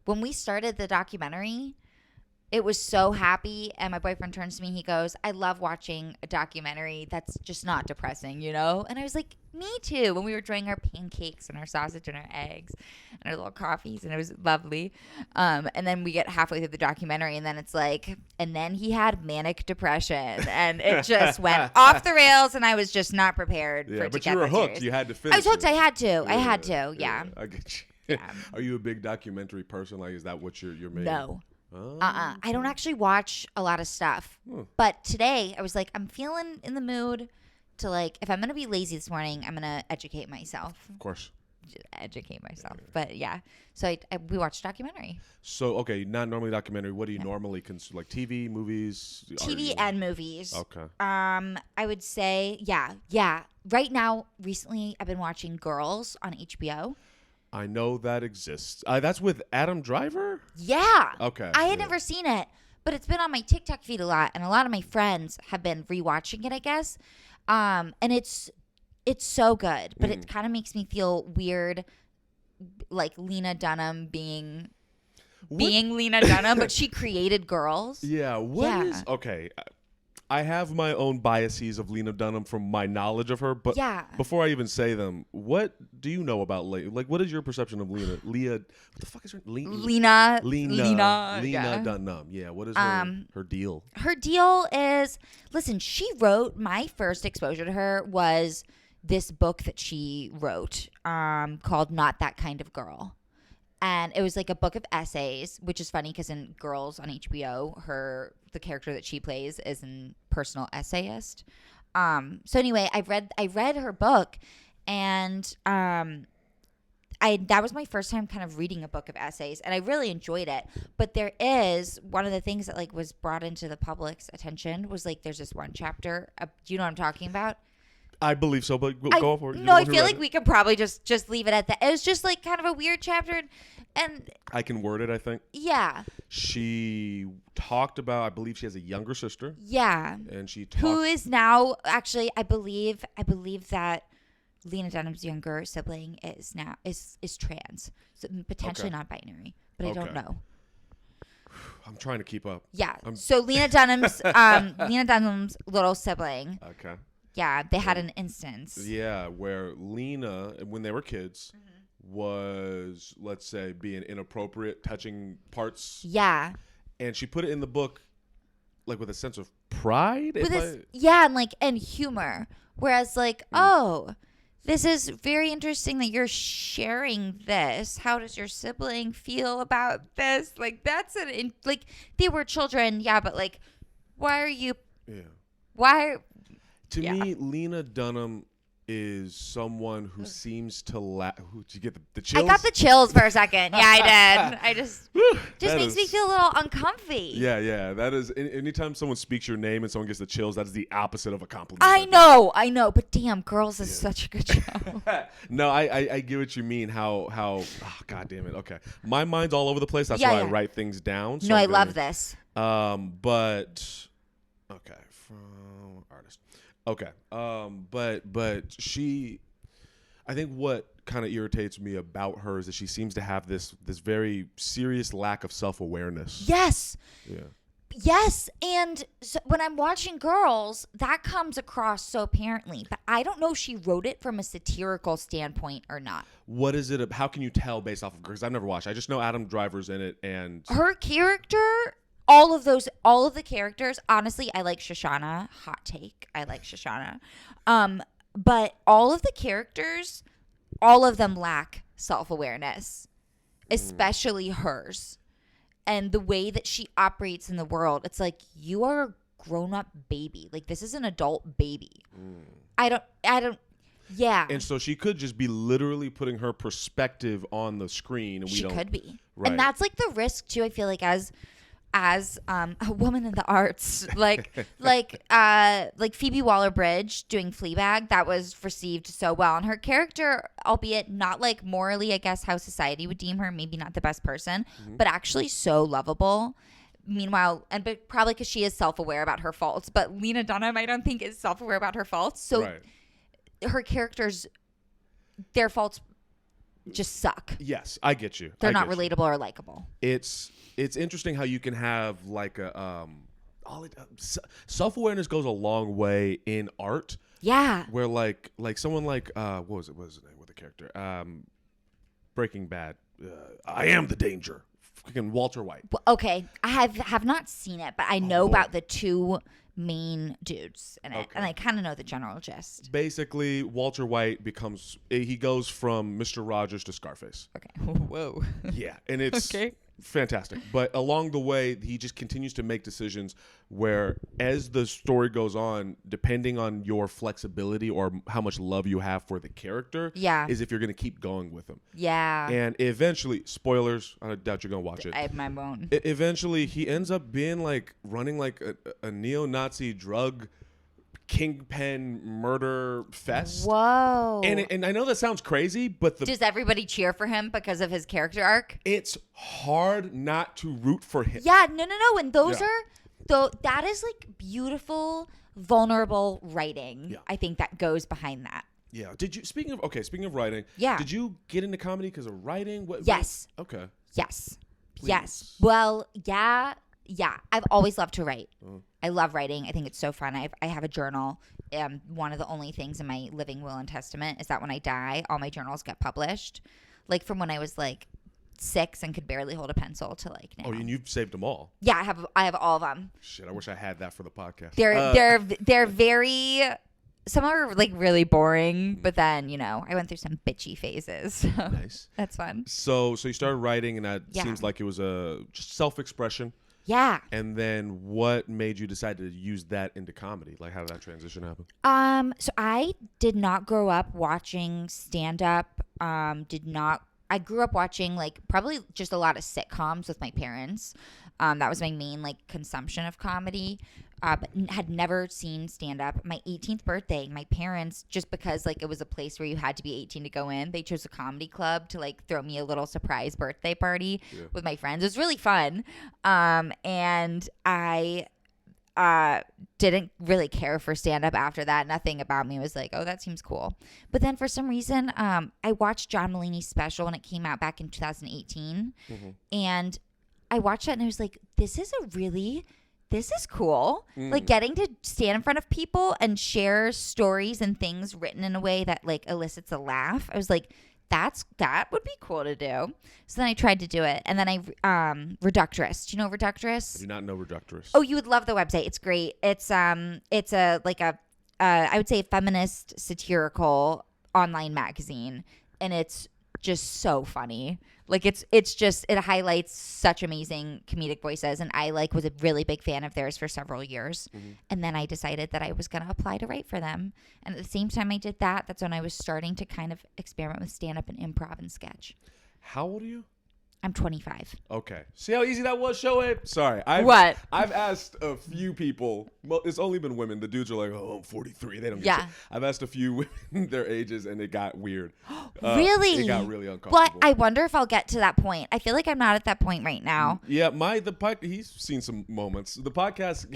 when we started the documentary, it was so happy. And my boyfriend turns to me. He goes, I love watching a documentary that's just not depressing, you know? And I was like, me too. When we were enjoying our pancakes and our sausage and our eggs and our little coffees. And it was lovely. And then we get halfway through the documentary. And then it's like, and then he had manic depression. And it just went off the rails. And I was just not prepared for it to get that serious. But you were hooked. You had to finish I was hooked. it. I had to. I had to. Yeah. I get Yeah. you. Are you a big documentary person? Like, is that what you're main? No. Oh. I don't actually watch a lot of stuff. But today I was like, I'm feeling in the mood to like, if I'm going to be lazy this morning, I'm going to educate myself. Of course. Educate myself. But yeah. So we watched a documentary. So, okay, not normally documentary. What do you normally consume? Like TV, movies? TV and movies. Okay. I would say, yeah. Right now, recently, I've been watching Girls on HBO. I know that exists. That's with Adam Driver? Yeah. Okay. I had never seen it, but it's been on my TikTok feed a lot, and a lot of my friends have been rewatching it, I guess. And it's so good, but it kind of makes me feel weird, like Lena Dunham being Lena Dunham, but she created Girls. Yeah. What is okay? I have my own biases of Lena Dunham from my knowledge of her, but before I even say them, what do you know about like what is your perception of Lena? What the fuck is her Lena Dunham. Yeah, what is her deal? Her deal is, listen, she wrote, my first exposure to her was this book that she wrote called Not That Kind of Girl. And it was like a book of essays, which is funny because in Girls on HBO, the character that she plays is a personal essayist. So anyway, I read her book, and that was my first time kind of reading a book of essays, and I really enjoyed it. But there is one of the things that like was brought into the public's attention was like there's this one chapter. Do you know what I'm talking about? I believe so, but go for it. No, I feel like we could probably just leave it at that. It was just like kind of a weird chapter, and I can word it, I think. Yeah. She talked about, I believe she has a younger sister. Yeah. And she who is now actually, I believe that Lena Dunham's younger sibling is trans, so potentially non-binary, but I don't know. I'm trying to keep up. Yeah. So Lena Dunham's little sibling. Okay. Yeah, they had an instance. Yeah, where Lena, when they were kids, was, let's say, being inappropriate, touching parts. Yeah. And she put it in the book, like, with a sense of pride. And humor. Whereas, like, oh, this is very interesting that you're sharing this. How does your sibling feel about this? Like, like, they were children, yeah, but, like, why are you... Yeah. Why... To me, Lena Dunham is someone who seems to did you get the chills? I got the chills for a second. Yeah, I did. I just makes me feel a little uncomfy. Yeah. That is, anytime someone speaks your name and someone gets the chills, that is the opposite of a compliment. I know. But damn, Girls is such a good show. No, I get what you mean. How God damn it. Okay. My mind's all over the place. That's why I write things down. So I love this. But, okay. From artist. Okay. But she, I think what kind of irritates me about her is that she seems to have this very serious lack of self-awareness. Yes. Yeah. Yes. And so when I'm watching Girls, that comes across so apparently, but I don't know if she wrote it from a satirical standpoint or not. What is it? How can you tell based off of, because I've never watched. I just know Adam Driver's in it, and her character, all of the characters, honestly, I like Shoshana. Hot take. I like Shoshana. But all of the characters, all of them lack self-awareness, especially hers. And the way that she operates in the world, it's like, you are a grown-up baby. Like, this is an adult baby. I don't, yeah. And so she could just be literally putting her perspective on the screen. And she could be. Right. And that's like the risk, too, I feel like, as a woman in the arts, like Phoebe Waller-Bridge doing Fleabag, that was received so well, and her character, albeit not like morally, I guess how society would deem her, maybe not the best person, but actually so lovable. Meanwhile, but probably because she is self-aware about her faults, but Lena Dunham, I don't think, is self-aware about her faults. So her characters, their faults just suck. Yes, I get you. They're I not get you. relatable or likable. It's interesting how you can have like a self-awareness goes a long way in art. Yeah. Where like someone like what was his name with the character? Breaking Bad. I am the danger. Fucking Walter White. Well, okay, I have not seen it, but I know about the two main dudes in it, and I kind of know the general gist. Basically, Walter White he goes from Mr. Rogers to Scarface. Okay. Whoa. Yeah, and it's fantastic. But along the way, he just continues to make decisions where, as the story goes on, depending on your flexibility or how much love you have for the character, is if you're going to keep going with him. Yeah. And eventually, spoilers, I doubt you're going to watch it. I have my own. Eventually, he ends up being like running like a neo-Nazi drug kingpin murder fest. Whoa. And I know that sounds crazy, but does everybody cheer for him because of his character arc? It's hard not to root for him. Yeah, no. And those are that is like beautiful, vulnerable writing. I think that goes behind that. Yeah. Did you speaking of writing, did you get into comedy because of writing? Yes. Okay. Yes. Please. Yes. Well, yeah. I've always loved to write. I love writing. I think it's so fun. I have a journal. One of the only things in my living will and testament is that when I die, all my journals get published. Like from when I was like 6 and could barely hold a pencil to like now. Oh, and you've saved them all. Yeah, I have all of them. Shit, I wish I had that for the podcast. They're very. Some are like really boring, but then I went through some bitchy phases. So nice. That's fun. So you started writing, and that seems like it was just self-expression. Yeah. And then what made you decide to use that into comedy? Like, how did that transition happen? So I did not grow up watching stand-up. I grew up watching like probably just a lot of sitcoms with my parents. That was my main like consumption of comedy. But had never seen stand-up. My 18th birthday, my parents, just because like it was a place where you had to be 18 to go in, they chose a comedy club to like throw me a little surprise birthday party with my friends. It was really fun. And I didn't really care for stand-up after that. Nothing about me was like, oh, that seems cool. But then for some reason, I watched John Mulaney's special when it came out back in 2018. And I watched it and I was like, this is cool. Like getting to stand in front of people and share stories and things written in a way that like elicits a laugh. I was like, that would be cool to do. So then I tried to do it. And then Reductress. Do you know Reductress? I do not know Reductress. Oh, you would love the website. It's great. It's I would say a feminist satirical online magazine, and it's just so funny. Like it highlights such amazing comedic voices, and I was a really big fan of theirs for several years. And then I decided that I was going to apply to write for them. And at the same time I did that, that's when I was starting to kind of experiment with stand-up and improv and sketch. How old are you? I'm 25. Okay. See how easy that was, Shoaib? Sorry. What? I've asked a few people. Well, it's only been women. The dudes are like, oh, I'm 43. They don't get shit. I've asked a few women their ages, and it got weird. Really? It got really uncomfortable. Well, I wonder if I'll get to that point. I feel like I'm not at that point right now. Yeah, he's seen some moments. The podcast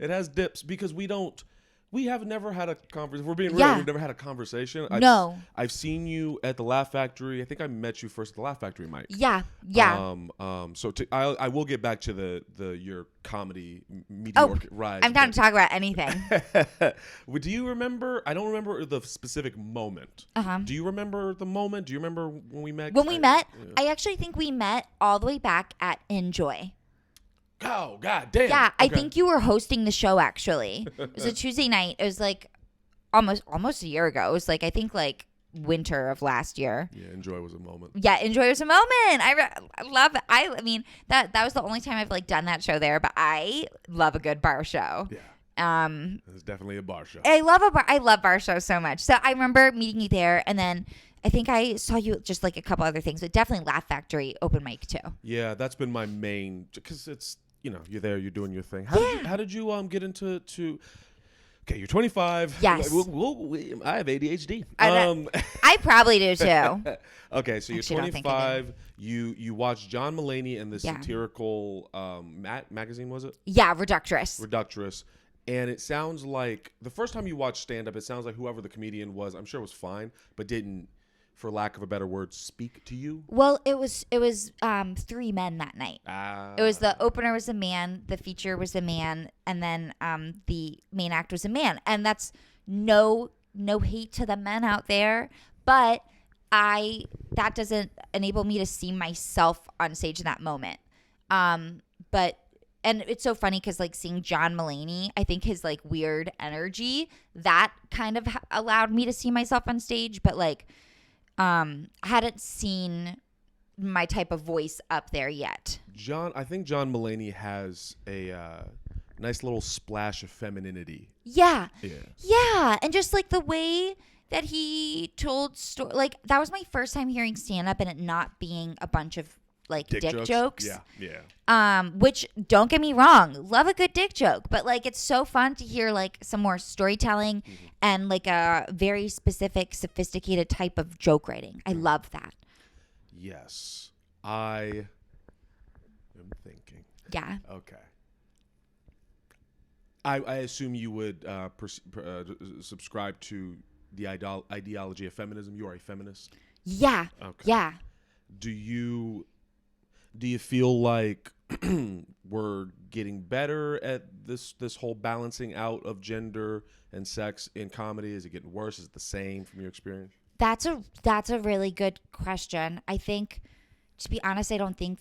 has dips because we have never had a conversation. If we're being real, we've never had a conversation. No. I've seen you at the Laugh Factory. I think I met you first at the Laugh Factory, Mike. Yeah. So I will get back to your comedy meteoric rise. I'm down to talk about anything. Do you remember? I don't remember the specific moment. Do you remember the moment? Do you remember when we met? I actually think we met all the way back at Enjoy. Oh, god damn. Yeah, okay. I think you were hosting the show, actually. It was a Tuesday night. It was like almost a year ago. It was I think winter of last year. Yeah, Enjoy was a moment. Yeah, Enjoy was a moment. I love it. I mean, that was the only time I've done that show there, but I love a good bar show. Yeah. It's definitely a bar show. I love bar shows so much. So I remember meeting you there, and then I think I saw you just a couple other things, but definitely Laugh Factory open mic too. Yeah, that's been my main, because it's, you're there, you're doing your thing. How did you get into Okay, you're 25. Yes. I have ADHD. I probably do too. Okay, so you're 25. You watch John Mulaney and the satirical magazine, was it? Yeah, Reductress. And it sounds like the first time you watched stand-up, it sounds like whoever the comedian was, I'm sure it was fine, but didn't for lack of a better word, speak to you? Well, it was 3 men that night. It was the opener was a man, the feature was a man, and then the main act was a man. And that's no hate to the men out there, but that doesn't enable me to see myself on stage in that moment. And it's so funny because like seeing John Mulaney, I think his like weird energy that kind of allowed me to see myself on stage, but like I hadn't seen my type of voice up there yet. I think John Mulaney has a nice little splash of femininity. Yeah. And just like the way that he told like that was my first time hearing stand up and it not being a bunch of like dick jokes. Yeah. Which don't get me wrong, love a good dick joke, but like it's so fun to hear like some more storytelling and like a very specific, sophisticated type of joke writing. I love that. Yes, I am thinking. Yeah. Okay. I assume you would subscribe to the ideology of feminism. You are a feminist. Yeah. Okay. Yeah. Do you feel like we're getting better at this whole balancing out of gender and sex in comedy? Is it getting worse? Is it the same from your experience? That's a really good question. I think, to be honest, I don't think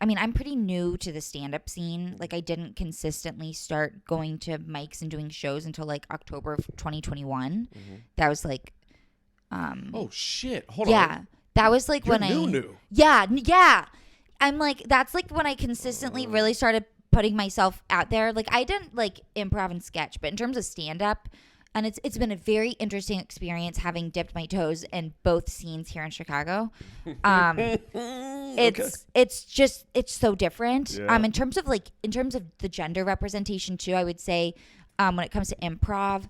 I mean, I'm pretty new to the stand-up scene. Like, I didn't consistently start going to mics and doing shows until like October of 2021. That was like oh shit. Hold on. Yeah. That was like You're when new. Yeah. I'm like, that's like when I consistently really started putting myself out there. Like, I didn't like improv and sketch, but in terms of stand-up, and it's been a very interesting experience having dipped my toes in both scenes here in Chicago. It's so different. Yeah. In terms of the gender representation too, I would say when it comes to improv,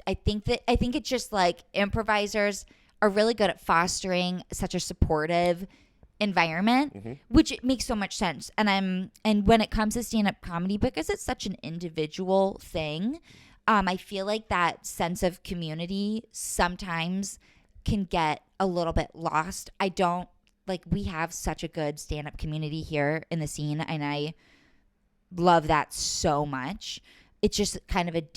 I think it's just like improvisers are really good at fostering such a supportive environment, which makes so much sense. And when it comes to stand-up comedy, because it's such an individual thing, I feel like that sense of community sometimes can get a little bit lost. We have such a good stand-up community here in the scene, and I love that so much. It's just kind of It's a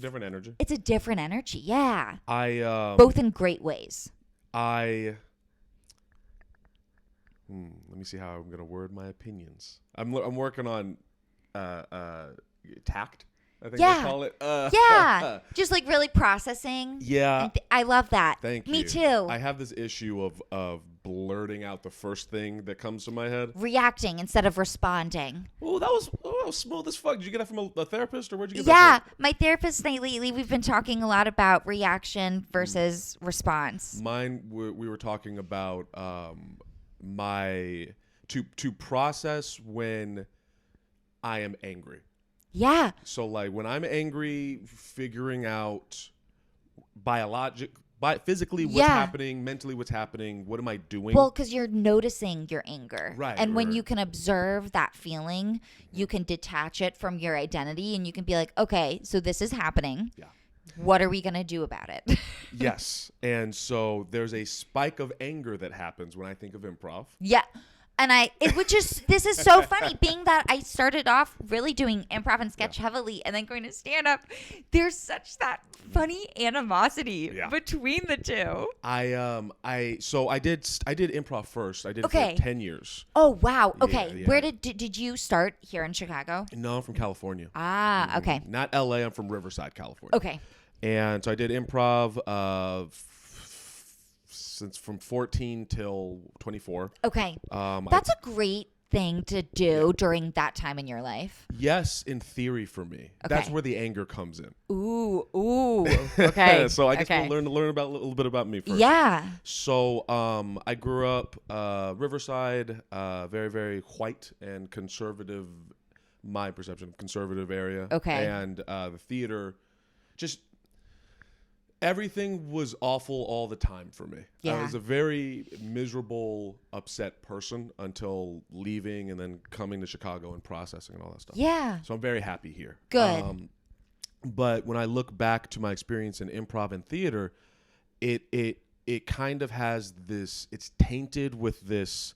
different energy. It's a different energy, yeah. Both in great ways. Let me see how I'm gonna word my opinions. I'm working on tact. I think they call it. Yeah, just like really processing. Yeah, I love that. Thank you. Me too. I have this issue of blurting out the first thing that comes to my head. Reacting instead of responding. Oh, that was smooth as fuck. Did you get that from a therapist, or where'd you get that Yeah, from? my therapist lately, we've been talking a lot about reaction versus response. Mine, we were talking about to process when I am angry. Yeah. So like when I'm angry, figuring out physically what's happening, mentally what's happening, what am I doing? Well, because you're noticing your anger. Right. And when you can observe that feeling, you can detach it from your identity and you can be like, okay, so this is happening. Yeah. What are we going to do about it? Yes. And so there's a spike of anger that happens when I think of improv. Yeah. And this is so funny, being that I started off really doing improv and sketch heavily and then going to stand up. There's such that funny animosity between the two. I did improv first. I did it for like 10 years. Oh, wow. Okay. Yeah. Where did you start here in Chicago? No, I'm from California. Ah, okay. Not LA, I'm from Riverside, California. Okay. And so I did improv since from 14 till 24. Okay. That's a great thing to do during that time in your life. Yes, in theory for me. Okay. That's where the anger comes in. Ooh. Okay. So I guess we'll learn about a little bit about me first. Yeah. So I grew up Riverside, very, very white and conservative, my perception, conservative area. Okay. And the theater, just everything was awful all the time for me. Yeah. I was a very miserable, upset person until leaving and then coming to Chicago and processing and all that stuff. Yeah. So I'm very happy here. Good. But when I look back to my experience in improv and theater, it kind of has this. It's tainted with this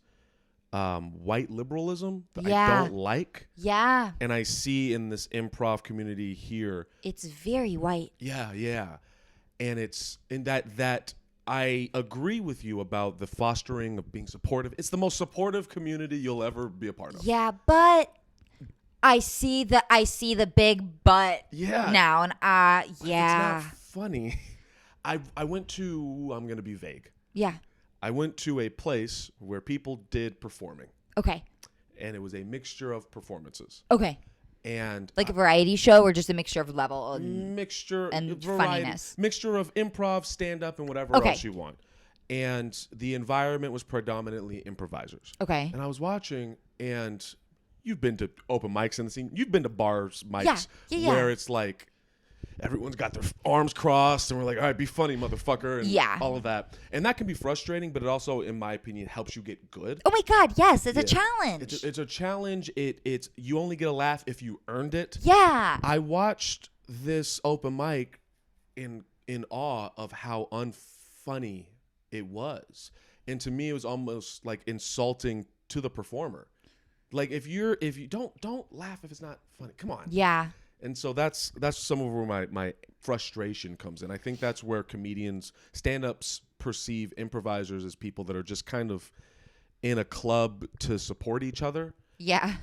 white liberalism that I don't like. Yeah. And I see in this improv community here. It's very white. Yeah. And it's in that I agree with you about the fostering of being supportive. It's the most supportive community you'll ever be a part of. Yeah, but I see the big but now, and yeah. It's not funny. I went to, I'm going to be vague. Yeah. I went to a place where people did performing. Okay. And it was a mixture of performances. Okay. And like a variety show or just a mixture of level and variety, funniness? Mixture of improv, stand-up, and whatever else you want. And the environment was predominantly improvisers. Okay. And I was watching, and you've been to open mics in the scene. You've been to bars, mics, where it's like everyone's got their arms crossed and we're like, all right, be funny, motherfucker, and all of that. And that can be frustrating, but it also, in my opinion, helps you get good. Oh my God, yes, it's a challenge. It's a challenge. It's you only get a laugh if you earned it. Yeah. I watched this open mic in awe of how unfunny it was. And to me, it was almost like insulting to the performer. Like if you don't laugh if it's not funny. Come on. Yeah. And so that's some of where my frustration comes in. I think that's where comedians, stand-ups perceive improvisers as people that are just kind of in a club to support each other. Yeah.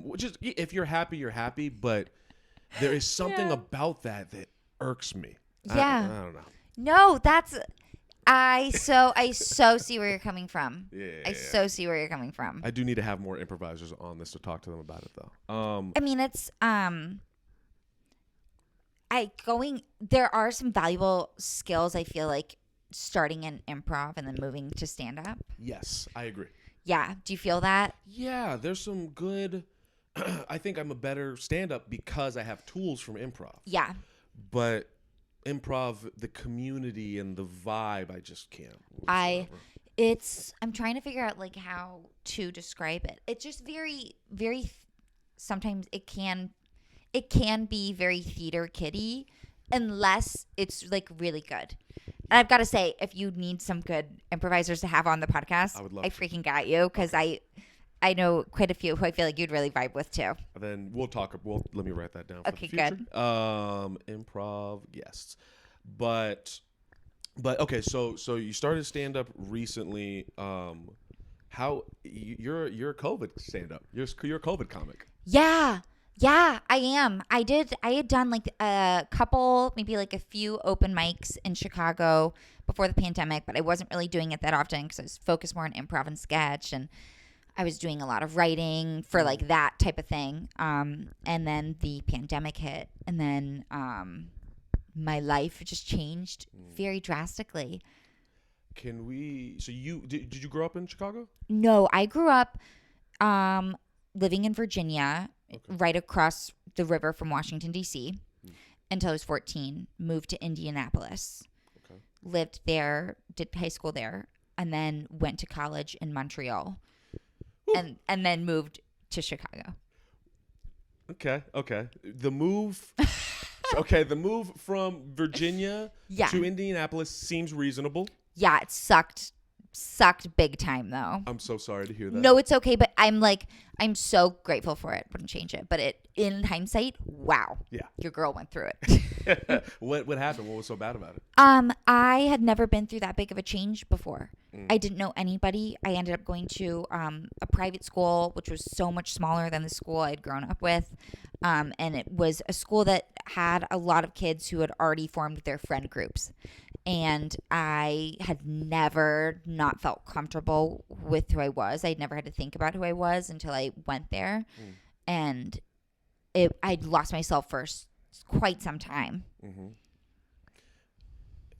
Which is, if you're happy, but there is something about that irks me. Yeah. I don't know. No, that's I so see where you're coming from. Yeah. So see where you're coming from. I do need to have more improvisers on this to talk to them about it though. I mean, it's there are some valuable skills I feel like starting in improv and then moving to stand up. Yes, I agree. Yeah. Do you feel that? Yeah, there's some good I think I'm a better stand up because I have tools from improv. Yeah. But improv, the community and the vibe, I just can't. I'm trying to figure out like how to describe it. It's just very, very, sometimes it can be very theater kiddie unless it's like really good. And I've got to say, if you need some good improvisers to have on the podcast, I freaking got you because I know quite a few who I feel like you'd really vibe with too. Then we'll talk. Let me write that down. For okay, the future. Good. Improv guests, but okay. So you started stand up recently. How you're a COVID stand up? You're a COVID comic. Yeah, I am. I had done like a couple, maybe like a few open mics in Chicago before the pandemic, but I wasn't really doing it that often because I was focused more on improv and sketch, and I was doing a lot of writing for like that type of thing. And then the pandemic hit, and then my life just changed very drastically. So did you grow up in Chicago? No, I grew up living in Virginia, right across the river from Washington, D.C. Until I was 14, moved to Indianapolis, lived there, did high school there, and then went to college in Montreal. And then moved to Chicago. Okay. The move from Virginia to Indianapolis seems reasonable. Yeah, it sucked big time though. I'm so sorry to hear that. No, it's okay, but I'm so grateful for it. Wouldn't change it. But in hindsight, wow. Yeah. Your girl went through it. What happened? What was so bad about it? I had never been through that big of a change before. I didn't know anybody. I ended up going to a private school, which was so much smaller than the school I'd grown up with. And it was a school that had a lot of kids who had already formed their friend groups. And I had never not felt comfortable with who I was. I'd never had to think about who I was until I went there. And I'd lost myself for quite some time. I'm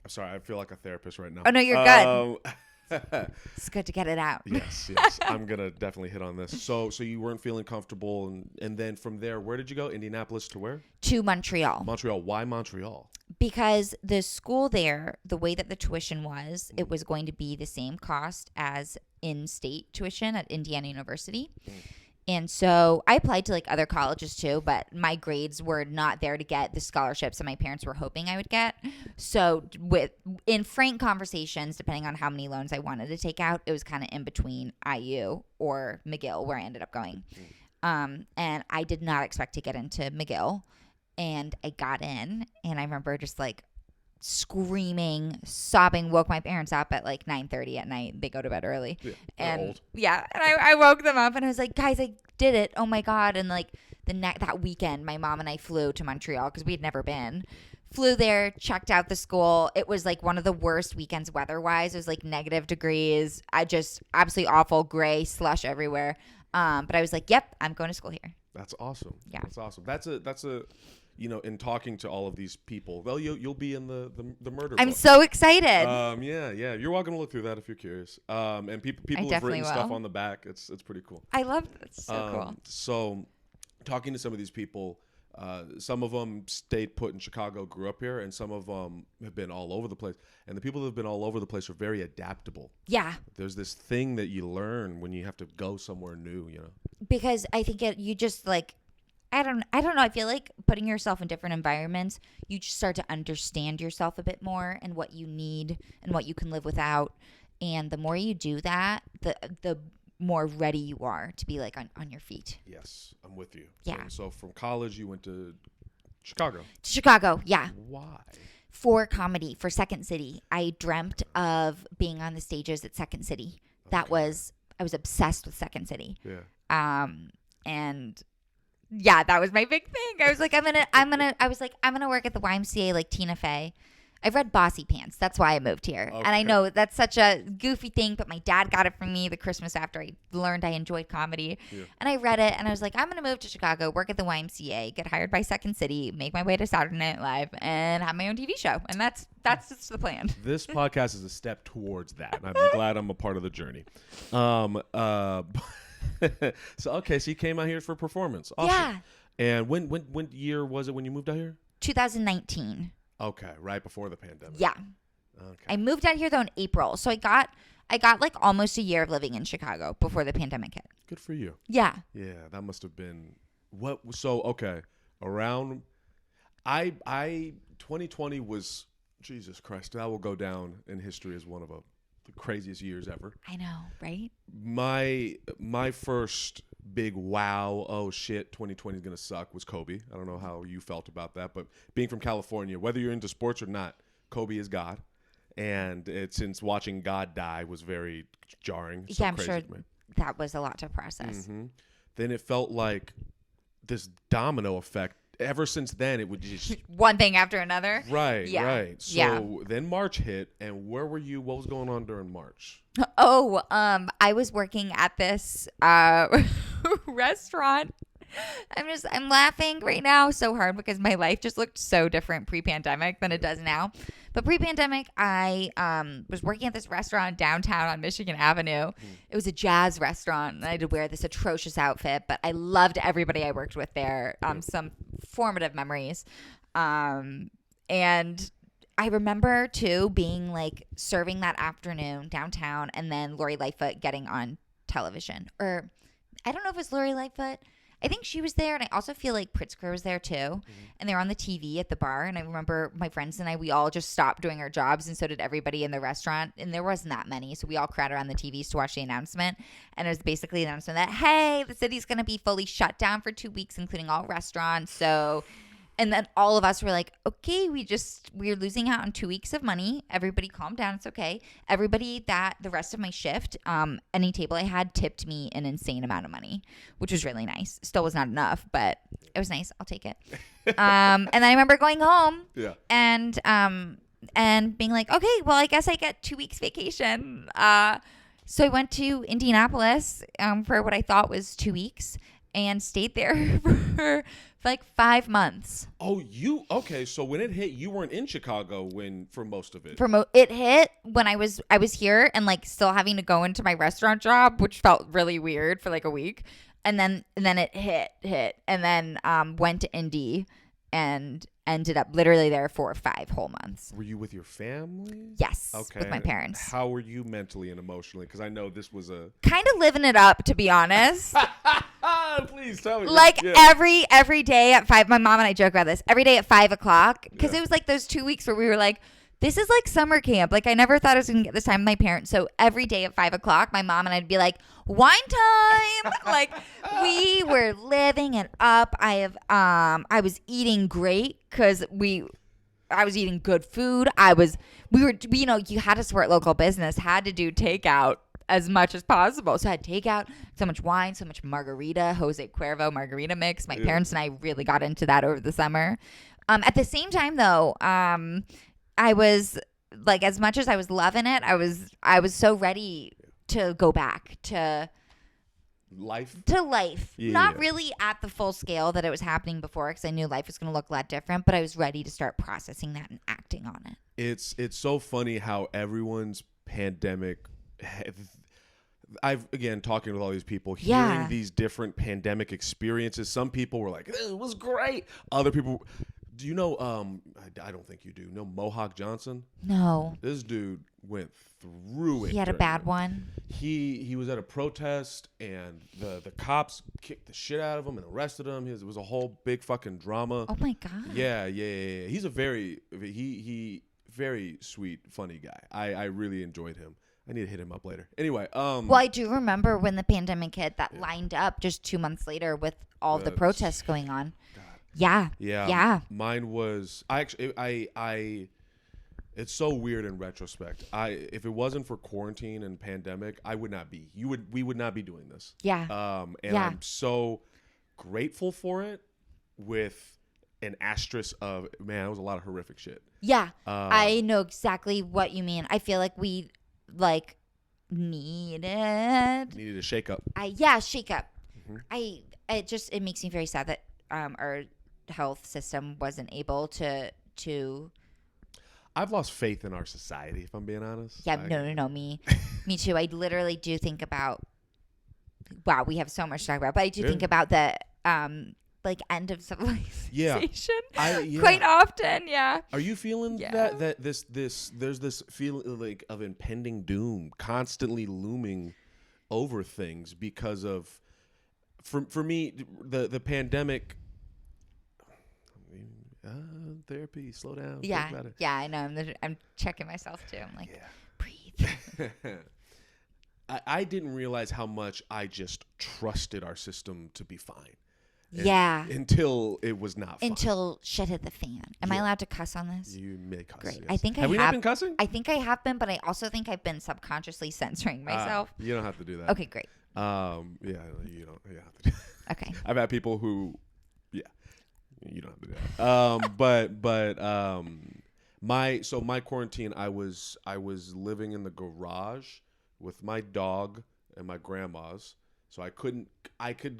sorry, I feel like a therapist right now. Oh, no, you're good. It's good to get it out. Yes. I'm going to definitely hit on this. So you weren't feeling comfortable. And then from there, where did you go? Indianapolis to where? To Montreal. Montreal. Why Montreal? Because the school there, the way that the tuition was, it was going to be the same cost as in-state tuition at Indiana University. And so I applied to like other colleges too, but my grades were not there to get the scholarships that my parents were hoping I would get. So in frank conversations, depending on how many loans I wanted to take out, it was kind of in between IU or McGill where I ended up going. And I did not expect to get into McGill, and I got in, and I remember just like screaming, sobbing, woke my parents up at like 9:30 at night. They go to bed early. Yeah, and old. yeah, and I woke them up and I was like, guys, I did it. Oh my God. And like that weekend, my mom and I flew to Montreal because we had never been. Flew there, checked out the school. It was like one of the worst weekends weather-wise. It was like negative degrees. I just absolutely awful, gray, slush everywhere. But I was like, yep, I'm going to school here. That's awesome. Yeah. That's awesome. That's a in talking to all of these people, well, you'll be in the murder I'm book. so excited. Yeah. You're welcome to look through that if you're curious. And people have written stuff on the back. It's pretty cool. I love that. It's so cool. So talking to some of these people, some of them stayed put in Chicago, grew up here, and some of them have been all over the place. And the people that have been all over the place are very adaptable. Yeah. There's this thing that you learn when you have to go somewhere new, Because I think you just like, I don't know. I feel like putting yourself in different environments, you just start to understand yourself a bit more and what you need and what you can live without. And the more you do that, the more ready you are to be like on your feet. Yes, I'm with you. Yeah. So from college, you went to Chicago. To Chicago, yeah. Why? For comedy, for Second City. I dreamt of being on the stages at Second City. I was obsessed with Second City. Yeah. And yeah, that was my big thing. I was like, I'm gonna work at the YMCA like Tina Fey. I've read Bossy Pants. That's why I moved here. Okay. And I know that's such a goofy thing, but my dad got it for me the Christmas after I learned I enjoyed comedy. Yeah. And I read it, and I was like, I'm going to move to Chicago, work at the YMCA, get hired by Second City, make my way to Saturday Night Live, and have my own TV show. And that's just the plan. This podcast is a step towards that, and I'm glad I'm a part of the journey. So you came out here for performance. Awesome. Yeah. And when year was it when you moved out here? 2019. Okay, right before the pandemic. Yeah. Okay. I moved out here though in April, so I got like almost a year of living in Chicago before the pandemic hit. Good for you. Yeah. Yeah, that must have been what. So around, 2020 was, Jesus Christ, that will go down in history as one of the craziest years ever. I know, right? My first big wow, oh shit, 2020 is gonna suck was Kobe. I don't know how you felt about that, but being from California, whether you're into sports or not, Kobe is God, and since watching God die was very jarring. So yeah, I'm sure that was a lot to process. Mm-hmm. Then it felt like this domino effect. Ever since then, it would just one thing after another. Right, yeah. right. So then March hit, and where were you? What was going on during March? Oh, I was working at this restaurant. I'm laughing right now so hard because my life just looked so different pre-pandemic than it does now. But pre-pandemic, I was working at this restaurant downtown on Michigan Avenue. It was a jazz restaurant, and I had to wear this atrocious outfit, but I loved everybody I worked with there. Some formative memories. And I remember, too, being, like, serving that afternoon downtown, and then Lori Lightfoot getting on television. Or I don't know if it was Lori Lightfoot. I think she was there, and I also feel like Pritzker was there, too. Mm-hmm. And they were on the TV at the bar, and I remember my friends and I, we all just stopped doing our jobs, and so did everybody in the restaurant. And there wasn't that many, so we all crowded around the TVs to watch the announcement. And it was basically the announcement that, hey, the city's going to be fully shut down for 2 weeks, including all restaurants. So... And then all of us were like, okay, we're losing out on 2 weeks of money. Everybody calm down. It's okay. Everybody the rest of my shift, any table I had tipped me an insane amount of money, which was really nice. Still was not enough, but it was nice. I'll take it. And then I remember going home and being like, okay, well, I guess I get 2 weeks vacation. So I went to Indianapolis for what I thought was 2 weeks and stayed there for like 5 months. Oh, okay? So when it hit, you weren't in Chicago for most of it. It hit when I was here and like still having to go into my restaurant job, which felt really weird for like a week, and then it hit, and then went to Indy and ended up literally there for 5 whole months. Were you with your family? Yes, with my parents. How were you mentally and emotionally? Because I know this was kind of living it up, to be honest. Please tell me. Like Yeah. every day at 5, my mom and I joke about this. Every day at 5:00, because Yeah. it was like those 2 weeks where we were like, this is like summer camp. Like I never thought I was gonna get this time with my parents. So every day at 5:00, my mom and I'd be like, wine time. Like we were living it up. I was eating great because I was eating good food. We were, you know, you had to support local business, had to do takeout as much as possible. So I had takeout, so much wine, so much margarita, Jose Cuervo margarita mix. My parents and I really got into that over the summer. At the same time, though, I was like, as much as I was loving it, I was so ready to go back to life. Yeah. Not really at the full scale that it was happening before, because I knew life was going to look a lot different, but I was ready to start processing that and acting on it. It's so funny how everyone's pandemic. I've again talking with all these people, hearing these different pandemic experiences. Some people were like, "It was great." Other people, do you know? I don't think you do. Know Mohawk Johnson? No. This dude went through it. He had a bad one. He was at a protest and the cops kicked the shit out of him and arrested him. It was a whole big fucking drama. Oh my God. Yeah. He's a very very sweet, funny guy. I really enjoyed him. I need to hit him up later. Anyway, well, I do remember when the pandemic hit, that lined up just 2 months later with all the protests going on. God. Yeah. Mine was I it's so weird in retrospect. If it wasn't for quarantine and pandemic, we would not be doing this. Yeah. I'm so grateful for it, with an asterisk of, man, it was a lot of horrific shit. Yeah. I know exactly what you mean. I feel like we needed a shake up. Shake up. Mm-hmm. It makes me very sad that our health system wasn't able to I've lost faith in our society, if I'm being honest. Yeah, no, me too. I literally do think about, wow, we have so much to talk about, but I do think about the end of civilization quite often. Yeah. Are you feeling that there's this feeling like of impending doom constantly looming over things because of, for me, the pandemic. Therapy, slow down. Yeah, I know. I'm checking myself too. I'm like, breathe. I didn't realize how much I just trusted our system to be fine. Until it was not fine. Until shit hit the fan. Am I allowed to cuss on this? You may cuss. Great. Yes. I think have we not been cussing? I think I have been, but I also think I've been subconsciously censoring myself. You don't have to do that. Okay, great. You don't have to do that. Okay. I've had people who, you don't have to do that. But my quarantine, I was living in the garage with my dog and my grandma's, so I could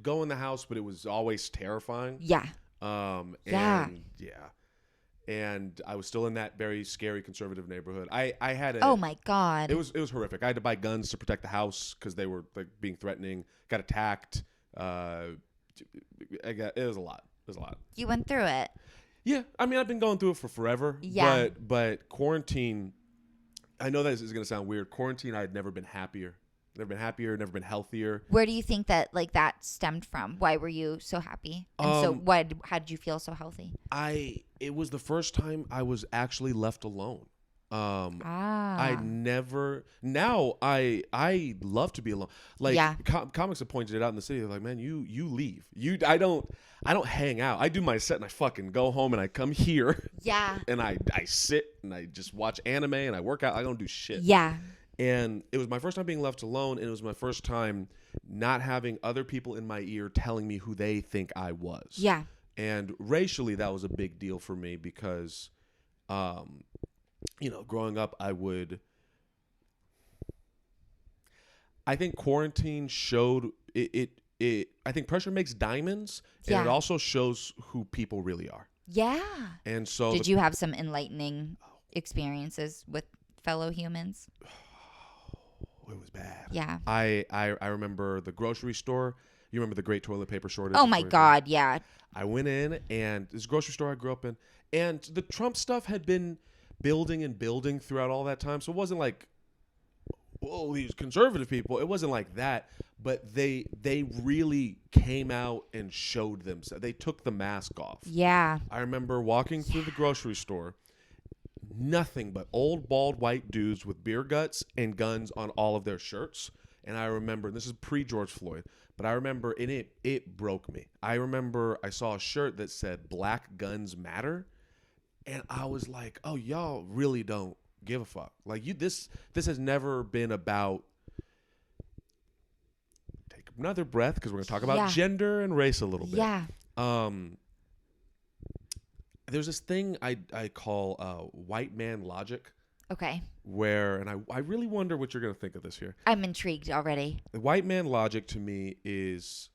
go in the house, but it was always terrifying. Yeah. And I was still in that very scary conservative neighborhood. I had oh my God. It was horrific. I had to buy guns to protect the house because they were being threatening. Got attacked. It was a lot. You went through it. Yeah, I mean, I've been going through it for forever. Yeah. But quarantine, I know that this is going to sound weird. Quarantine, I had never been happier. Never been healthier. Where do you think that that stemmed from? Why were you so happy? And how did you feel so healthy? It was the first time I was actually left alone. I love to be alone. Comics have pointed it out in the city. They're like, man, you leave. I don't hang out. I do my set and I fucking go home and I come here. Yeah. And I sit and I just watch anime and I work out. I don't do shit. Yeah. And it was my first time being left alone, and it was my first time not having other people in my ear telling me who they think I was. Yeah. And racially, that was a big deal for me because, growing up, I think quarantine showed it. I think pressure makes diamonds, and it also shows who people really are. Yeah. And so, did you have some enlightening experiences with fellow humans? It was bad. Yeah. I remember the grocery store. You remember the great toilet paper shortage? Oh my God, yeah. I went in, and this grocery store I grew up in, and the Trump stuff had been building and building throughout all that time. So it wasn't like oh, these conservative people. It wasn't like that, but they really came out and showed themselves. They took the mask off. Yeah. I remember walking through the grocery store, nothing but old bald white dudes with beer guts and guns on all of their shirts. And I remember, this is pre-George Floyd, but I remember, and it broke me. I remember I saw a shirt that said "Black Guns Matter," and I was like, "Oh, y'all really don't give a fuck." Like this has never been about. Take another breath, because we're gonna talk about gender and race a little bit. Yeah. There's this thing I call white man logic. Okay. Where, and I really wonder what you're going to think of this here. I'm intrigued already. The white man logic to me is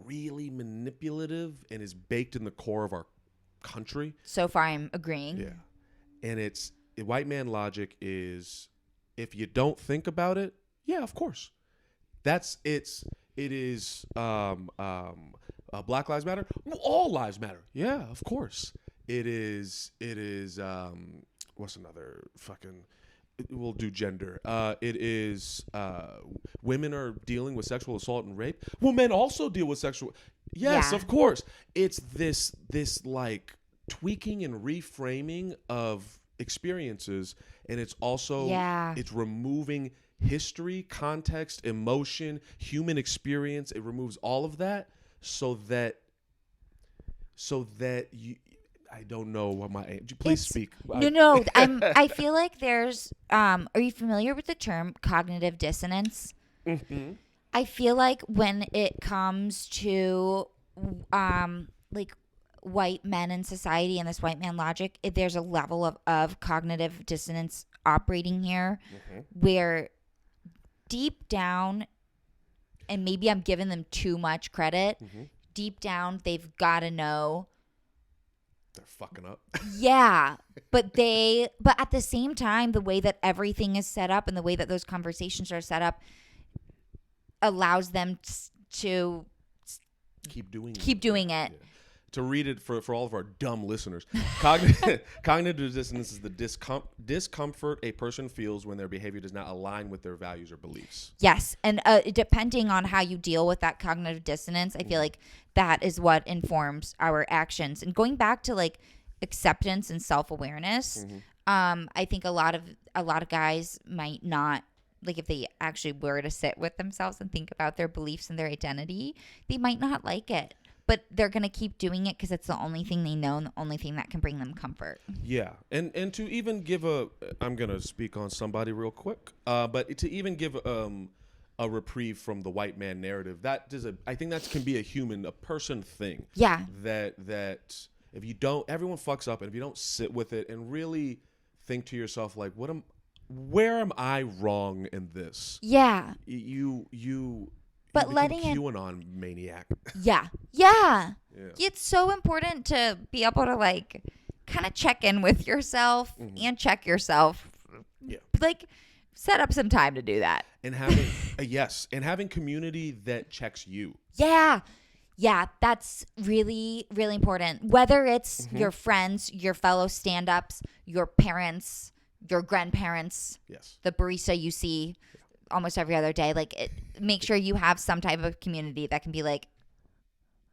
really manipulative and is baked in the core of our country. So far, I'm agreeing. Yeah. And the white man logic is, if you don't think about it, yeah, of course. It is Black Lives Matter. All lives matter. Yeah, of course. It is what's another fucking, we'll do gender. It is women are dealing with sexual assault and rape. Well, men also deal with sexual. Yes, of course. It's this like tweaking and reframing of experiences, and it's also it's removing history, context, emotion, human experience. It removes all of that so that you. I don't know what please speak. No. I feel like there's. Are you familiar with the term cognitive dissonance? Mm-hmm. I feel like when it comes to, like white men in society and this white man logic, there's a level of cognitive dissonance operating here, where deep down, and maybe I'm giving them too much credit. Deep down, they've got to know. They're fucking up. Yeah. But at the same time, the way that everything is set up and the way that those conversations are set up allows them to keep doing it. Yeah. To read it for all of our dumb listeners, cognitive dissonance is the discomfort a person feels when their behavior does not align with their values or beliefs. Yes. And depending on how you deal with that cognitive dissonance, I feel like that is what informs our actions. And going back to like acceptance and self-awareness, I think a lot of guys might not, like if they actually were to sit with themselves and think about their beliefs and their identity, they might not like it. But they're going to keep doing it because it's the only thing they know and the only thing that can bring them comfort. Yeah. And to even give I'm going to speak on somebody real quick, but to even give a reprieve from the white man narrative, I think that can be a person thing. Yeah. That if you don't, everyone fucks up, and if you don't sit with it and really think to yourself, like, where am I wrong in this? Yeah. But letting it, QAnon maniac. Yeah. It's so important to be able to like kind of check in with yourself and check yourself. Yeah. Like set up some time to do that. And having and having community that checks you. Yeah. Yeah, that's really, really important. Whether it's your friends, your fellow stand-ups, your parents, your grandparents, the barista you see almost every other day, like make sure you have some type of community that can be like,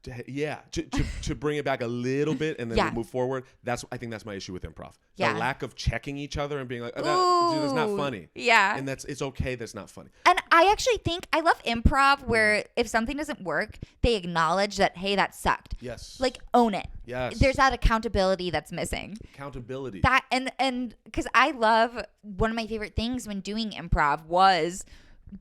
to bring it back a little bit and then we'll move forward. I think that's my issue with improv. The lack of checking each other and being like, dude, that's not funny. Yeah. And it's okay. That's not funny. And I actually think I love improv where if something doesn't work, they acknowledge that, hey, that sucked. Yes. Like own it. Yes. There's that accountability that's missing. Accountability. That and because I love, one of my favorite things when doing improv was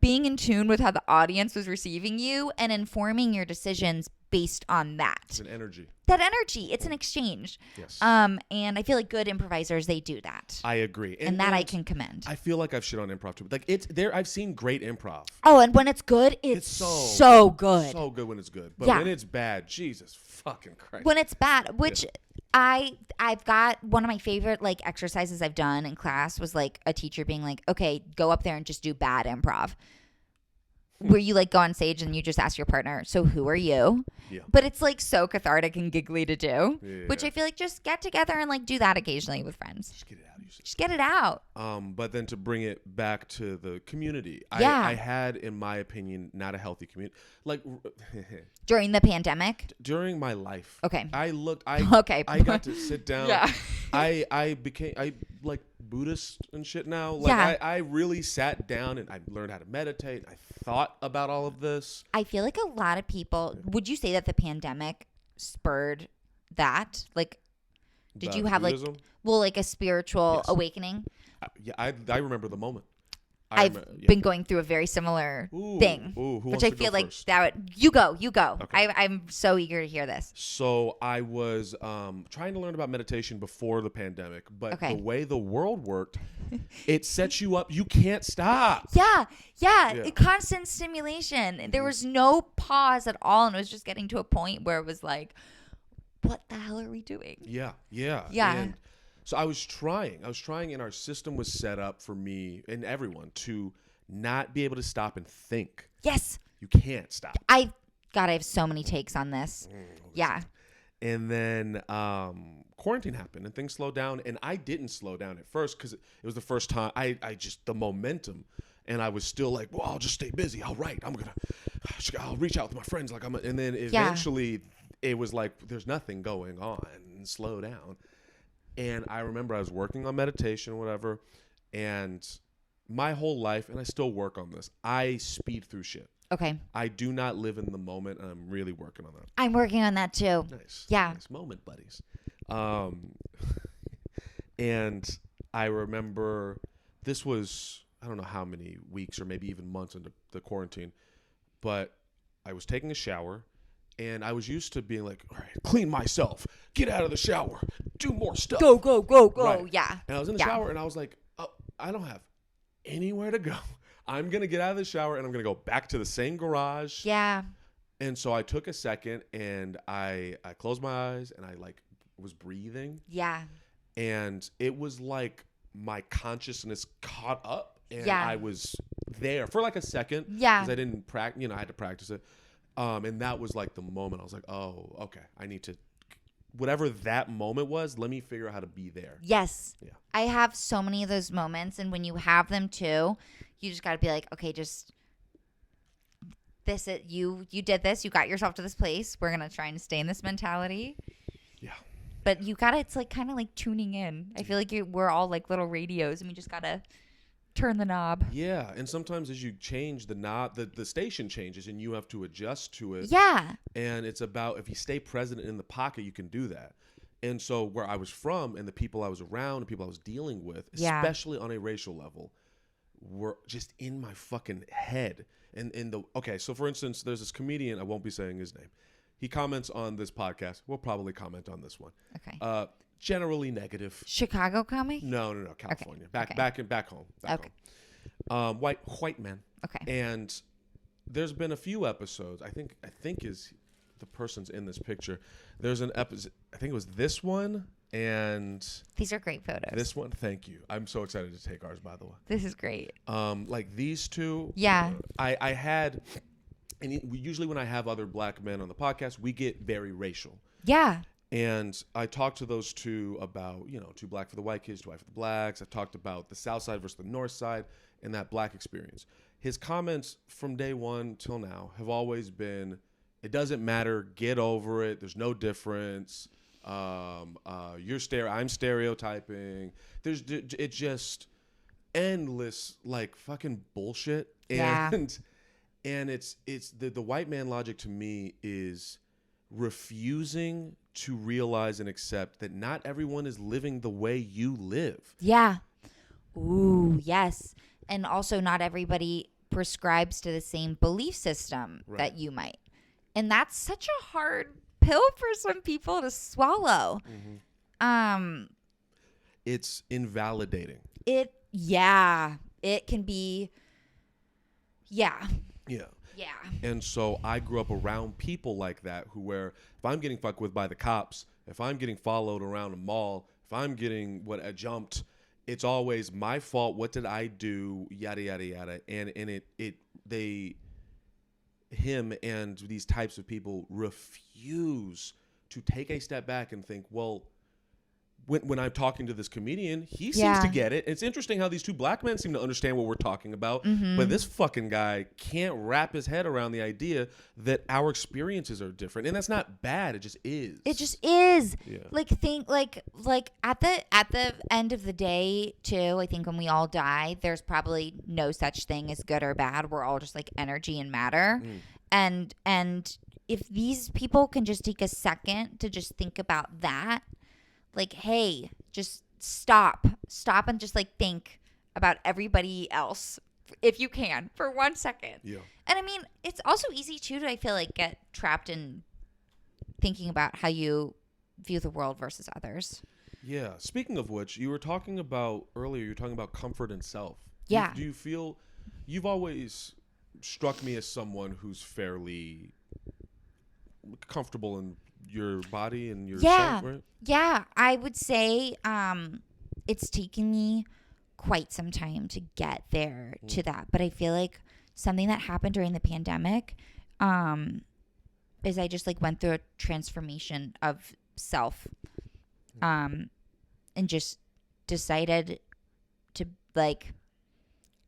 being in tune with how the audience was receiving you and informing your decisions based on that. It's an energy. That energy. It's an exchange. Yes. And I feel like good improvisers, they do that. I agree. And that I can commend. I feel like I've shit on improv too. Like it's there. I've seen great improv. Oh, and when it's good, it's so good. So good when it's good. But when it's bad, Jesus fucking Christ. When it's bad, which I've got one of my favorite like exercises I've done in class was like a teacher being like, okay, go up there and just do bad improv. Where you like go on stage and you just ask your partner, so who are you? Yeah. But it's like so cathartic and giggly to do, which I feel like just get together and like do that occasionally with friends. Just get it out of use it. Just get it out. But then to bring it back to the community, Yeah. I had, in my opinion, not a healthy community. Like During the pandemic? during my life. Okay. Okay. I got to sit down. Yeah. I like Buddhist and shit now. Like Yeah. I really sat down and I learned how to meditate. I thought about all of this. I feel like a lot of people, would you say that the pandemic spurred that? Like, did you have Buddhism? like a spiritual Yes. awakening? I remember the moment. I've been going through a very similar thing, who which wants I to feel go like first? you go. Okay. I'm so eager to hear this. So I was trying to learn about meditation before the pandemic, but Okay. the way the world worked, it sets you up. You can't stop. Yeah. Constant stimulation. There was no pause at all, and it was just getting to a point where it was like, what the hell are we doing? Yeah. And so I was trying, and our system was set up for me and everyone to not be able to stop and think. Yes. You can't stop. I have so many takes on this. Yeah. And then quarantine happened and things slowed down. And I didn't slow down at first because it was the first time I just, the momentum. And I was still like, well, I'll just stay busy. I'll write. I'll reach out to my friends. And then eventually it was like, there's nothing going on, and slow down. And I remember I was working on meditation or whatever. And my whole life, and I still work on this, I speed through shit. Okay. I do not live in the moment, and I'm really working on that. I'm working on that too. Nice. Yeah. Nice moment, buddies. And I remember this was, I don't know how many weeks or maybe even months into the quarantine, but I was taking a shower, and I was used to being like, all right, clean myself, get out of the shower, do more stuff. Go. Right. Yeah. And I was in the shower, and I was like, oh, I don't have anywhere to go. I'm going to get out of the shower, and I'm going to go back to the same garage. Yeah. And so I took a second, and I closed my eyes, and I was breathing. Yeah. And it was like my consciousness caught up, and Yeah. I was there for like a second. Yeah. Because I didn't practice, I had to practice it. And that was like the moment. I was like, oh, okay, I need to, whatever that moment was, let me figure out how to be there. Yes. Yeah. I have so many of those moments, and when you have them too, you just got to be like, okay, just you did this, you got yourself to this place. We're going to try and stay in this mentality. Yeah. But it's like kind of like tuning in. I feel like we're all like little radios, and we just got to turn the knob. Yeah. And sometimes as you change the knob, the station changes, and you have to adjust to it. Yeah. And it's about, if you stay present in the pocket, you can do that. And so where I was from, and the people I was around, and people I was dealing with, especially on a racial level, were just in my fucking head. Okay, so for instance, there's this comedian, I won't be saying his name. He comments on this podcast. We'll probably comment on this one. Okay. Generally negative. Chicago comic? No, California. Okay. Back home. Home. White man. Okay. And there's been a few episodes. I think is the person's in this picture. There's an episode. I think it was this one and these are great photos. This one. Thank you. I'm so excited to take ours. By the way. This is great. Like these two. Yeah. I had, and usually when I have other black men on the podcast, we get very racial. Yeah. And I talked to those two about, too black for the white kids, too white for the blacks. I talked about the South Side versus the North Side and that black experience. His comments from day one till now have always been, it doesn't matter, get over it, there's no difference. I'm stereotyping. It's just endless like fucking bullshit. And it's the white man logic to me is refusing to realize and accept that not everyone is living the way you live. Yeah. Ooh, yes. And also not everybody prescribes to the same belief system that you might. And that's such a hard pill for some people to swallow. Mm-hmm. It's invalidating. It can be. Yeah. And so I grew up around people like that where if I'm getting fucked with by the cops, if I'm getting followed around a mall, if I'm getting jumped, it's always my fault. What did I do? Yada yada yada. And him and these types of people refuse to take a step back and think, well, when I'm talking to this comedian, he seems to get it. It's interesting how these two black men seem to understand what we're talking about, but this fucking guy can't wrap his head around the idea that our experiences are different, and that's not bad. It just is. It just is. Yeah. Like at the end of the day too, I think when we all die, there's probably no such thing as good or bad. We're all just like energy and matter. And if these people can just take a second to just think about that, like, hey, just stop and just like think about everybody else if you can for 1 second. Yeah. And I mean, it's also easy too to, I feel like, get trapped in thinking about how you view the world versus others. Yeah. Speaking of which, you were talking about earlier, you were talking about comfort and self. Yeah. Do you feel, you've always struck me as someone who's fairly comfortable in your body and yourself, right? Yeah. I would say it's taken me quite some time to get there to that. But I feel like something that happened during the pandemic is I just like went through a transformation of self and just decided to like,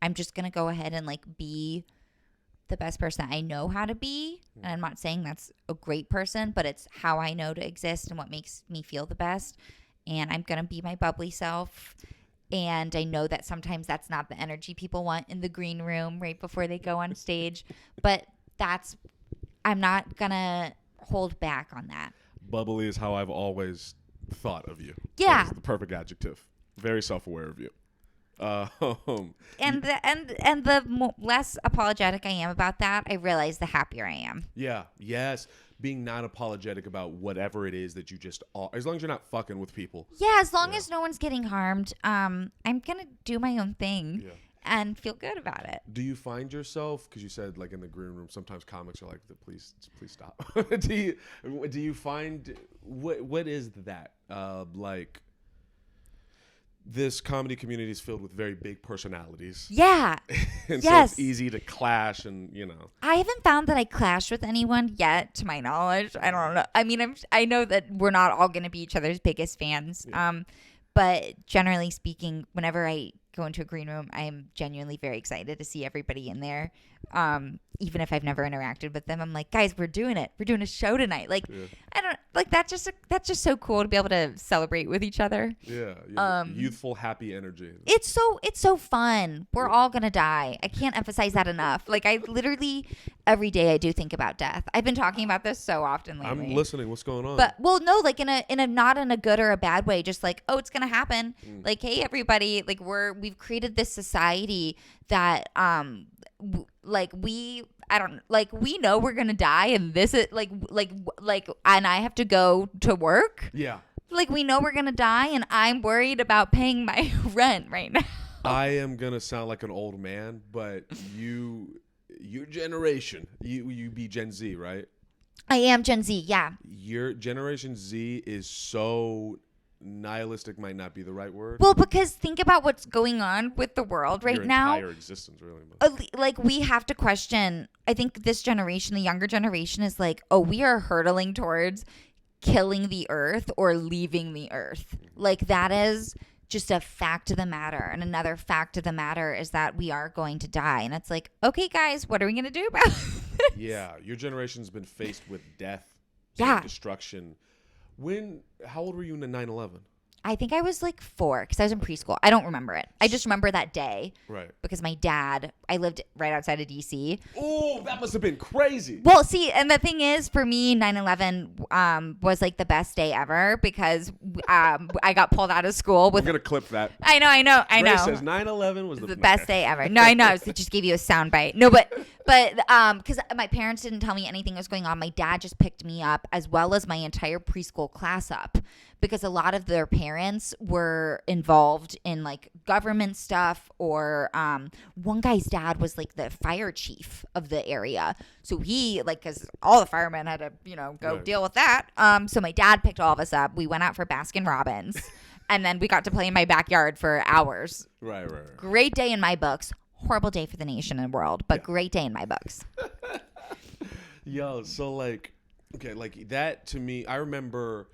I'm just going to go ahead and like be the best person I know how to be. And I'm not saying that's a great person, but it's how I know to exist and what makes me feel the best. And I'm going to be my bubbly self. And I know that sometimes that's not the energy people want in the green room right before they go on stage. But I'm not going to hold back on that. Bubbly is how I've always thought of you. Yeah. That's the perfect adjective. Very self-aware of you. And the less apologetic I am about that, I realize the happier I am. Yeah. Yes. Being not apologetic about whatever it is that you just are, as long as you're not fucking with people. Yeah, as long as no one's getting harmed, I'm gonna do my own thing and feel good about it. Do you find yourself, because you said like in the green room, sometimes comics are like, please stop. do you find what is that like? This comedy community is filled with very big personalities. Yeah. And so it's easy to clash and, you know. I haven't found that I clashed with anyone yet, to my knowledge. I don't know. I mean, I know that we're not all going to be each other's biggest fans. Yeah. But generally speaking, whenever I go into a green room, I am genuinely very excited to see everybody in there. Even if I've never interacted with them, I'm like, guys, we're doing it. We're doing a show tonight. Like, I don't like that's just so cool to be able to celebrate with each other. Yeah. Youthful, happy energy. It's so fun. We're all gonna die. I can't emphasize that enough. Like, I literally every day I do think about death. I've been talking about this so often lately. I'm listening. What's going on? But no, like in a not in a good or a bad way. Just like, oh, it's gonna happen. Like, hey, everybody, like we've created this society that we know we're gonna die, and this is like and I have to go to work. Yeah. Like, we know we're gonna die, and I'm worried about paying my rent right now. I am gonna sound like an old man, but your generation, you be Gen Z, right? I am Gen Z, yeah. Your Generation Z is so nihilistic, might not be the right word. Well, because think about what's going on with the world right now. Your entire existence, really. Like, we have to question. I think this generation, the younger generation, is like, oh, we are hurtling towards killing the earth or leaving the earth. Like, that is just a fact of the matter. And another fact of the matter is that we are going to die. And it's like, okay, guys, what are we going to do about this? Yeah, your generation's been faced with death, and destruction. How old were you in the 9/11? I think I was like 4 because I was in preschool. I don't remember it. I just remember that day. Right. Because my dad, I lived right outside of D.C. Oh, that must have been crazy. Well, see, and the thing is, for me, 9/11 was like the best day ever because I got pulled out of school with. I'm going to clip that. I know. Ray says 9/11 was the best day ever. No, I know. So it just gave you a soundbite. No, but because my parents didn't tell me anything was going on, my dad just picked me up as well as my entire preschool class up because a lot of their parents were involved in like government stuff or one guy's dad was like the fire chief of the area. So he because all the firemen had to, go deal with that. So my dad picked all of us up. We went out for Baskin Robbins and then we got to play in my backyard for hours. Right. Great day in my books. Horrible day for the nation and world, but great day in my books. Yo, so like Okay, like that to me, I remember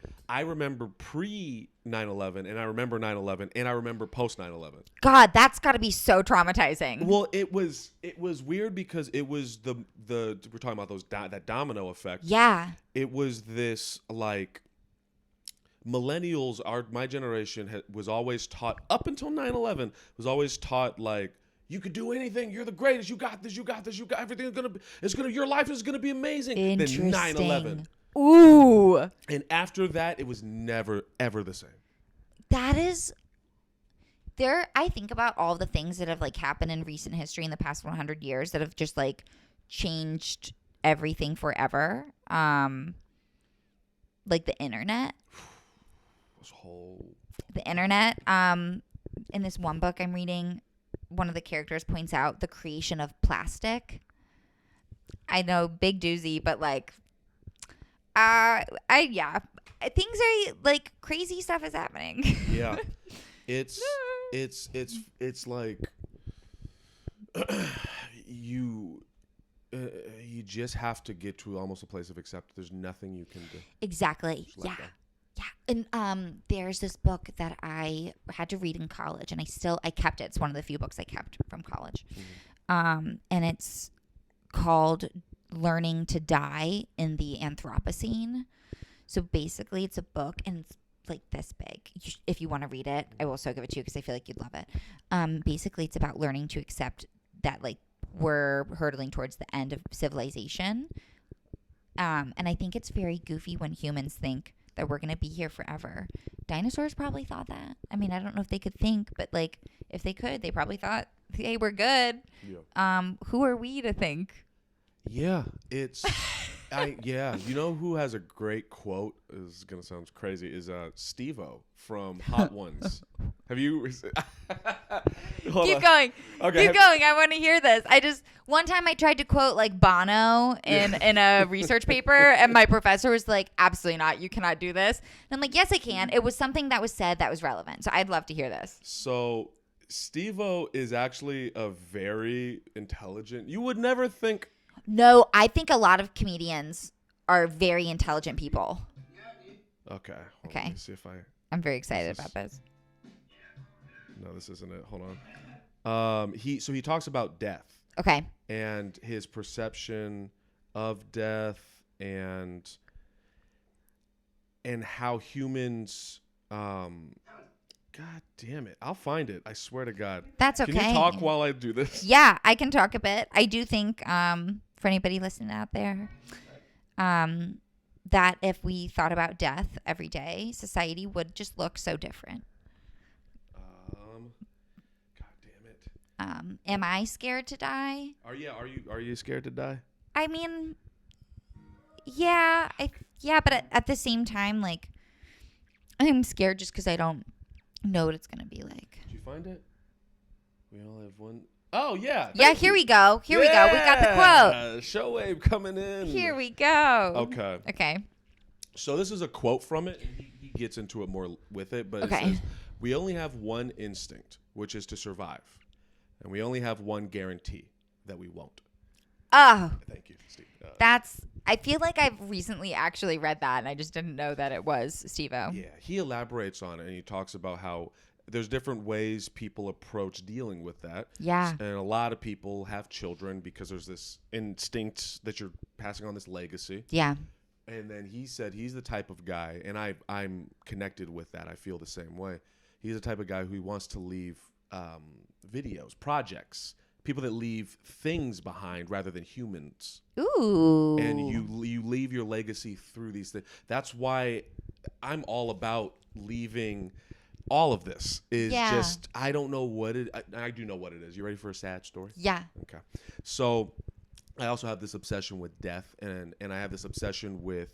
pre 9/11 and I remember 9/11 and I remember post 9/11. God, that's got to be so traumatizing. Well, it was weird because it was the we're talking about those that domino effect. Yeah. It was this like millennials, my generation was always taught up until 9/11 was always taught like you could do anything. You're the greatest. You got this. You got this. You got everything. Your life is gonna be amazing. Interesting. Then 9/11. Ooh. And after that, it was never ever the same. That is there. I think about all the things that have like happened in recent history in the past 100 years that have just like changed everything forever. Like the internet. The internet. In this one book I'm reading, one of the characters points out the creation of plastic. I know, big doozy, but like, things are like crazy stuff is happening. Yeah, it's like you just have to get to almost a place of acceptance. There's nothing you can do. Exactly. Yeah. Yeah. And there's this book that I had to read in college, and I kept it. It's one of the few books I kept from college. Mm-hmm. And it's called Learning to Die in the Anthropocene. So basically it's a book, and it's like this big. If you want to read it, I will also give it to you because I feel like you'd love it. Basically it's about learning to accept that like we're hurtling towards the end of civilization. And I think it's very goofy when humans think that we're going to be here forever. Dinosaurs probably thought that. I mean, I don't know if they could think, but like if they could, they probably thought, hey, we're good. Yeah. Who are we to think? Yeah, it's you know who has a great quote? This is going to sound crazy. Is Steve-O from Hot Ones. Have you Keep going. Okay. Keep going. I want to hear this. One time I tried to quote like Bono in a research paper, and my professor was like, absolutely not. You cannot do this. And I'm like, yes, I can. It was something that was said that was relevant. So I'd love to hear this. So Steve-O is actually a very intelligent. You would never think. No, I think a lot of comedians are very intelligent people. Okay. Okay. Let me see if I'm very excited about this. No, this isn't it. Hold on. He talks about death. Okay. And his perception of death and how humans God damn it. I'll find it. I swear to God. That's okay. Can you talk while I do this? Yeah, I can talk a bit. I do think for anybody listening out there, that if we thought about death every day, society would just look so different. God damn it. Am I scared to die? Are you scared to die? I mean, yeah, but at the same time, like, I'm scared just because I don't know what it's gonna be like. Did you find it? We all have one. Oh yeah. Yeah. Here we go. We got the quote. Showwave coming in. Here we go. Okay. So this is a quote from it. And he gets into it more with it, but okay. It says, "We only have one instinct, which is to survive, and we only have one guarantee that we won't." Oh. Thank you, Steve. I feel like I've recently actually read that, and I just didn't know that it was Steve-O. Yeah, he elaborates on it, and he talks about how there's different ways people approach dealing with that. Yeah. And a lot of people have children because there's this instinct that you're passing on this legacy. Yeah. And then he said he's the type of guy, and I'm connected with that. I feel the same way. He's the type of guy who wants to leave videos, projects, people that leave things behind rather than humans. Ooh. And you leave your legacy through these things. That's why I'm all about leaving. All of this is just, I don't know what it, I do know what it is. You ready for a sad story? Yeah. Okay. So I also have this obsession with death, and I have this obsession with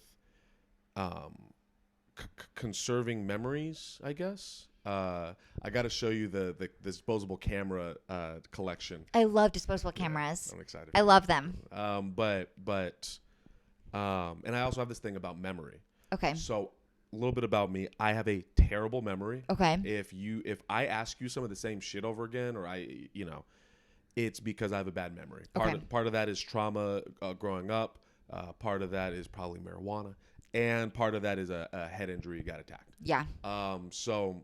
conserving memories, I guess. I got to show you the disposable camera collection. I love disposable cameras. Yeah, I'm excited. I love them. And I also have this thing about memory. Okay. So a little bit about me. I have a terrible memory. Okay. If I ask you some of the same shit over again, or it's because I have a bad memory. Part of that is trauma growing up. Part of that is probably marijuana, and part of that is a head injury. You got attacked. Yeah. So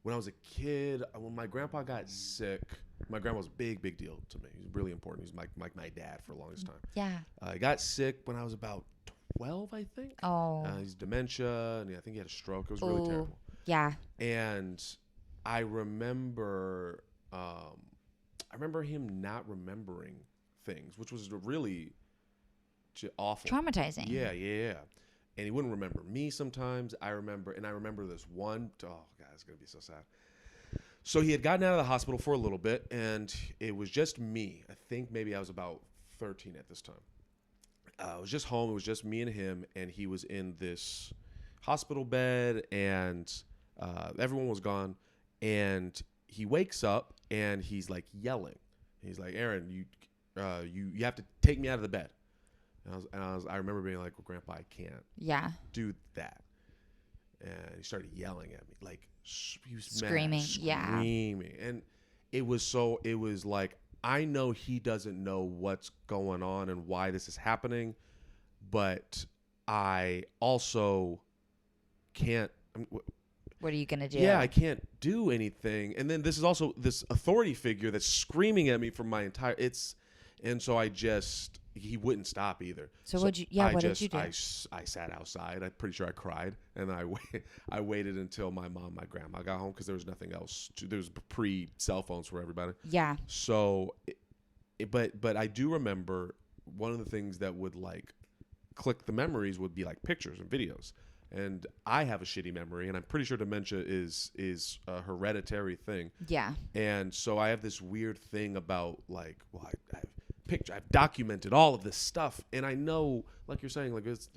when I was a kid, when my grandpa got sick, my grandpa was a big deal to me. He was really important. He was like my dad for the longest time. Yeah. He got sick when I was about 12, I think. Oh. He's dementia, and I think he had a stroke. It was really terrible. Yeah. And I remember him not remembering things, which was really awful. Traumatizing. Yeah. And he wouldn't remember me sometimes. I remember this one. Oh, God, it's going to be so sad. So he had gotten out of the hospital for a little bit, and it was just me. I think maybe I was about 13 at this time. I was just home. It was just me and him, and he was in this hospital bed, and everyone was gone. And he wakes up, and he's like yelling. He's like, "Aaron, you have to take me out of the bed." I remember being like, "Well, Grandpa, I can't do that." And he started yelling at me, like he was screaming, screaming. And it was like, I know he doesn't know what's going on and why this is happening, but I also can't. What are you gonna do? Yeah, I can't do anything. And then this is also this authority figure that's screaming at me from my entire. And so he wouldn't stop either. So what did you do? I sat outside. I'm pretty sure I cried, and I waited until my grandma got home because there was nothing else. There was pre-cell phones for everybody. Yeah. So, but I do remember one of the things that would like click the memories would be like pictures and videos. And I have a shitty memory, and I'm pretty sure dementia is a hereditary thing. Yeah. And so I have this weird thing about like, well, I've documented all of this stuff, and I know, like you're saying, like it's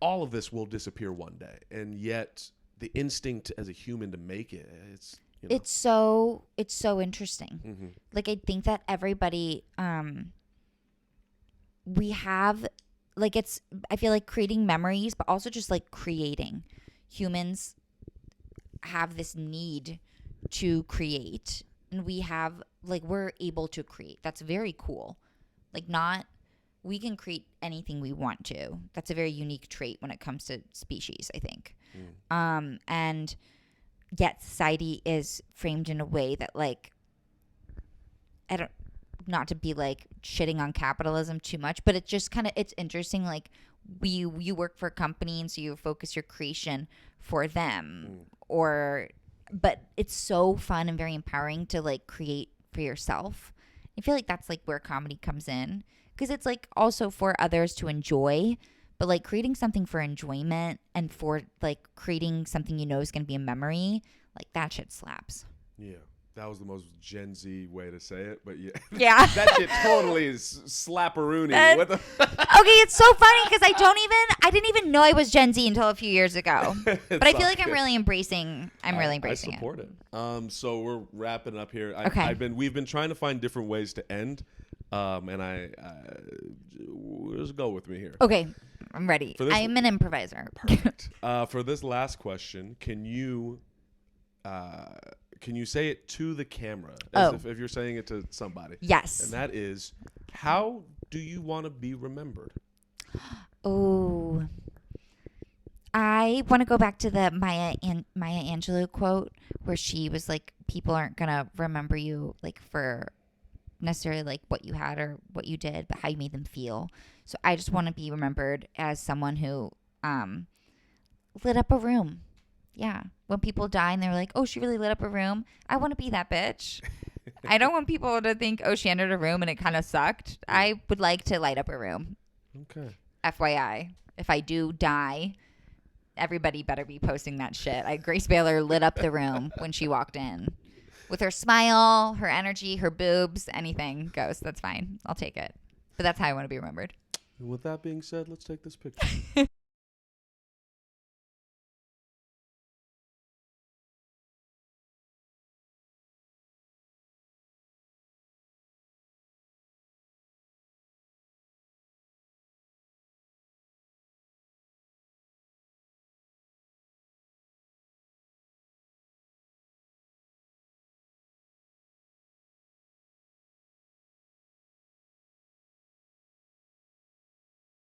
all of this will disappear one day, and yet the instinct as a human to make it, it's so interesting. Mm-hmm. Like I think that everybody, we have. Like I feel like creating memories, but also just like creating. Humans have this need to create, and we're able to create. That's very cool. Like we can create anything we want to. That's a very unique trait when it comes to species, I think. And yet society is framed in a way that like, not to be like shitting on capitalism too much, but it's just it's interesting. Like you work for a company, and so you focus your creation for them, but it's so fun and very empowering to like create for yourself. I feel like that's like where comedy comes in, because it's like also for others to enjoy, but like creating something for enjoyment and for like creating something is going to be a memory, like that shit slaps. Yeah. That was the most Gen Z way to say it, but yeah. Yeah. That shit totally is slapperoony. What the Okay, it's so funny because I didn't even know I was Gen Z until a few years ago. But I feel like I'm really embracing I support it. So we're wrapping up here. Okay. We've been trying to find different ways to end. And just go with me here. Okay. I'm ready. I'm an improviser. Perfect. For this last question, can you say it to the camera as if you're saying it to somebody? Yes. And that is, how do you want to be remembered? Oh, I want to go back to the Maya Angelou quote where she was like, people aren't going to remember you like for necessarily like what you had or what you did, but how you made them feel. So I just want to be remembered as someone who lit up a room. Yeah. When people die and they're like, oh, she really lit up a room. I want to be that bitch. I don't want people to think, oh, she entered a room and it kind of sucked. I would like to light up a room. Okay. FYI, if I do die, everybody better be posting that shit. Grace Bahler lit up the room when she walked in. With her smile, her energy, her boobs, anything goes. That's fine. I'll take it. But that's how I want to be remembered. And with that being said, let's take this picture.